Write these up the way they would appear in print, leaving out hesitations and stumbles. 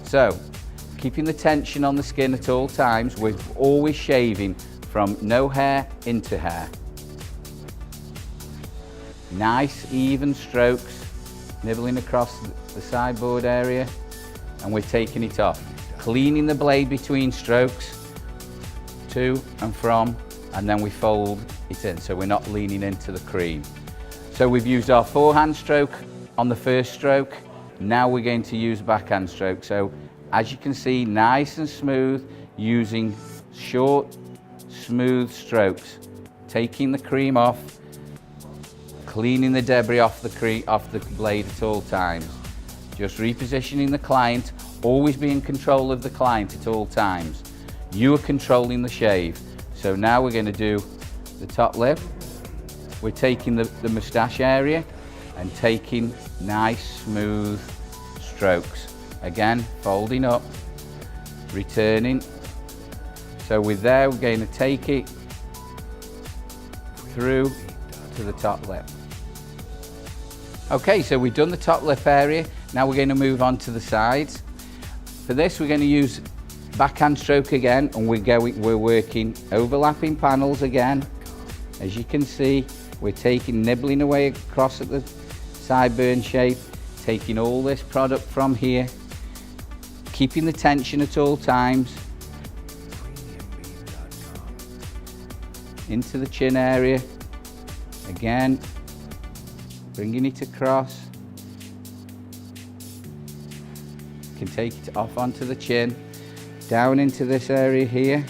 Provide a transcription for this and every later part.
So, keeping the tension on the skin at all times, we're always shaving from no hair into hair. Nice, even strokes, nibbling across the sideboard area, and we're taking it off. Cleaning the blade between strokes, to and from, and then we fold it in, so we're not leaning into the cream. So we've used our forehand stroke on the first stroke. Now we're going to use backhand stroke. So as you can see, nice and smooth, using short, smooth strokes. Taking the cream off, cleaning the debris off the blade at all times. Just repositioning the client, always be in control of the client at all times. You are controlling the shave. So now we're going to do the top lip. We're taking the moustache area and taking nice, smooth strokes. Again, folding up, returning. So we're going to take it through to the top lip. Okay, so we've done the top lip area. Now we're going to move on to the sides. For this, we're going to use backhand stroke again, and we're working overlapping panels again. As you can see, we're nibbling away across at the sideburn shape, taking all this product from here, keeping the tension at all times, into the chin area, again, bringing it across. You can take it off onto the chin, down into this area here,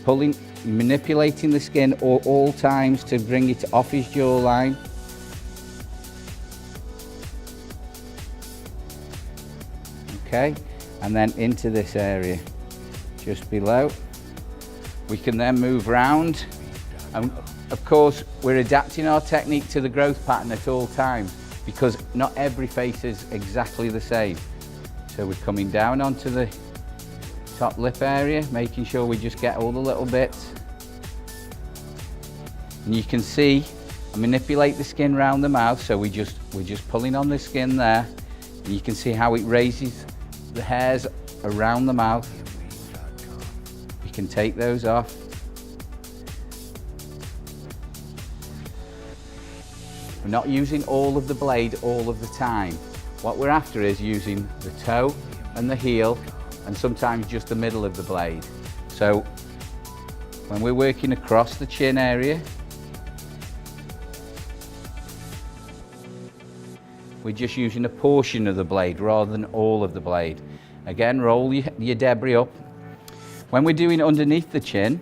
pulling, manipulating the skin at all times to bring it off his jawline. Okay, and then into this area, just below. We can then move round, and of course we're adapting our technique to the growth pattern at all times, because not every face is exactly the same. So we're coming down onto the top lip area, making sure we just get all the little bits. And you can see I manipulate the skin around the mouth, so we're just pulling on the skin there, and you can see how it raises the hairs around the mouth. You can take those off. We're not using all of the blade all of the time. What we're after is using the toe and the heel, and sometimes just the middle of the blade. So when we're working across the chin area, we're just using a portion of the blade rather than all of the blade. Again, roll your debris up. When we're doing underneath the chin,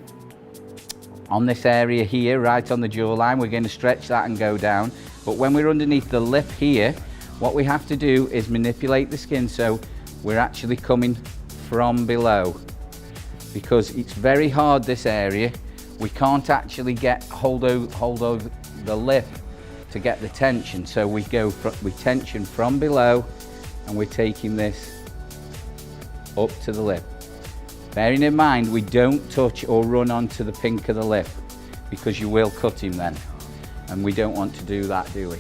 on this area here, right on the jawline, we're going to stretch that and go down. But when we're underneath the lip here, what we have to do is manipulate the skin so we're actually coming from below, because it's very hard, this area. We can't actually hold over the lip to get the tension, so we tension from below, and we're taking this up to the lip. Bearing in mind, we don't touch or run onto the pink of the lip, because you will cut him then, and we don't want to do that, do we?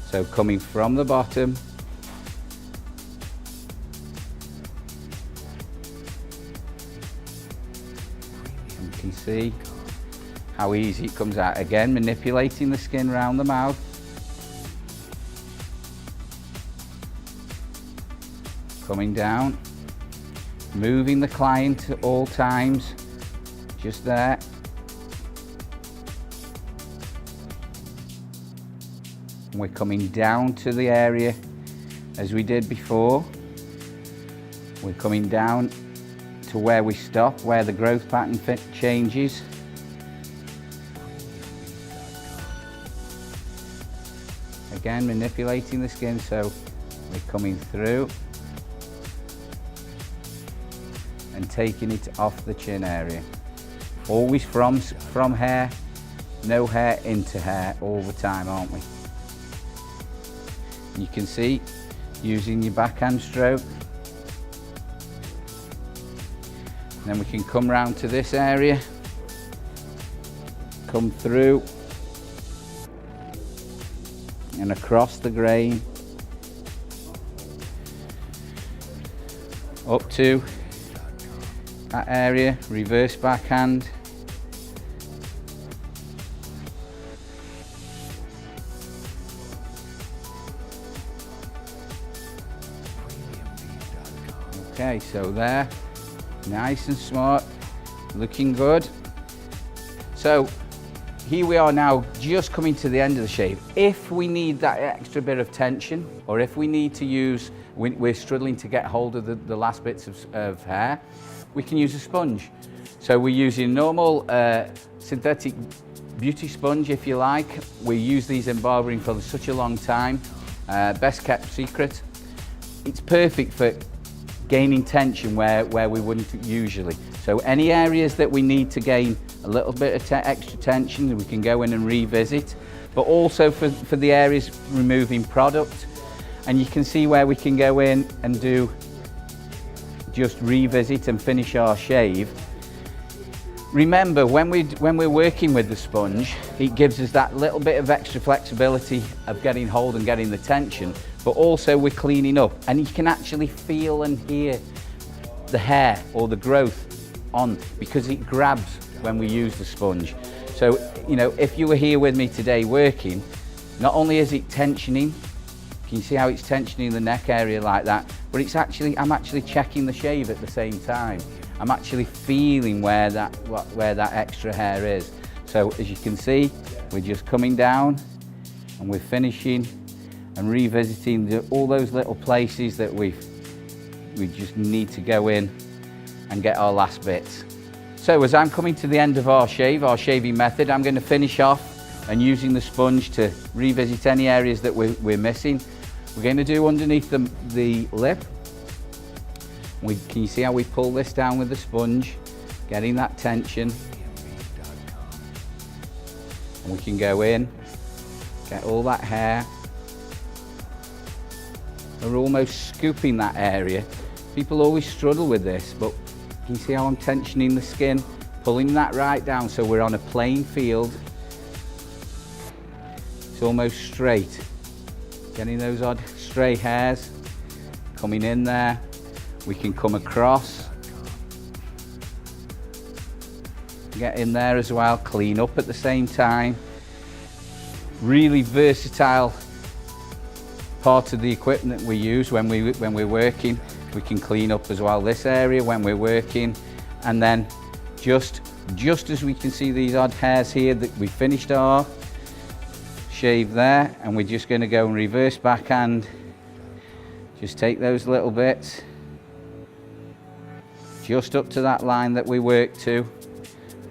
So coming from the bottom, and you can see how easy it comes out. Again, manipulating the skin around the mouth. Coming down, moving the client at all times, just there. And we're coming down to the area as we did before. We're coming down to where we stop, where the growth pattern changes. Again, manipulating the skin, so we're coming through and taking it off the chin area. Always from hair, no hair into hair all the time, aren't we? You can see, using your backhand stroke. And then we can come round to this area, come through and across the grain. up to that area, reverse backhand. Okay, so there, nice and smart, looking good. So here we are now, just coming to the end of the shave. If we need that extra bit of tension, or if we need to use, we're struggling to get hold of the last bits of hair, we can use a sponge. So we're using normal synthetic beauty sponge, if you like. We use these in barbering for such a long time, best kept secret. It's perfect for gaining tension where we wouldn't usually. So any areas that we need to gain a little bit of extra tension, we can go in and revisit, but also for the areas removing product. And you can see where we can go in and do just revisit and finish our shave. Remember, when we're working with the sponge, it gives us that little bit of extra flexibility of getting hold and getting the tension, but also we're cleaning up, and you can actually feel and hear the hair or the growth on, because it grabs when we use the sponge. So, you know, if you were here with me today working, not only is it tensioning, can you see how it's tensioning the neck area like that, but it's actually, I'm actually checking the shave at the same time. I'm actually feeling where that extra hair is. So as you can see, we're just coming down and we're finishing and revisiting all those little places that we just need to go in and get our last bits. So as I'm coming to the end of our shaving method, I'm going to finish off and using the sponge to revisit any areas that we're missing. We're going to do underneath the lip. Can you see how we pull this down with the sponge, getting that tension? And we can go in, get all that hair. We're almost scooping that area. People always struggle with this, but can you see how I'm tensioning the skin, pulling that right down so we're on a plain field. It's almost straight. Getting those odd stray hairs coming in there. We can come across, get in there as well, clean up at the same time. Really versatile part of the equipment we use when we're working. We can clean up as well this area when we're working, and then just as we can see these odd hairs here, that we finished our shave there, and we're just going to go and reverse backhand. Just take those little bits just up to that line that we worked to,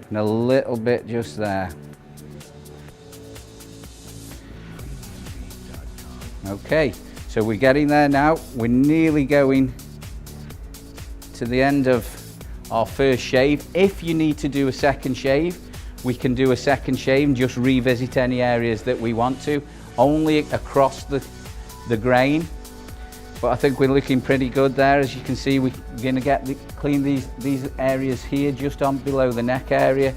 and a little bit just there. Okay, so we're getting there now. We're nearly going to the end of our first shave. If you need to do a second shave, we can do a second shave and just revisit any areas that we want to, only across the grain. But I think we're looking pretty good there. As you can see, we're going to clean these areas here just on below the neck area.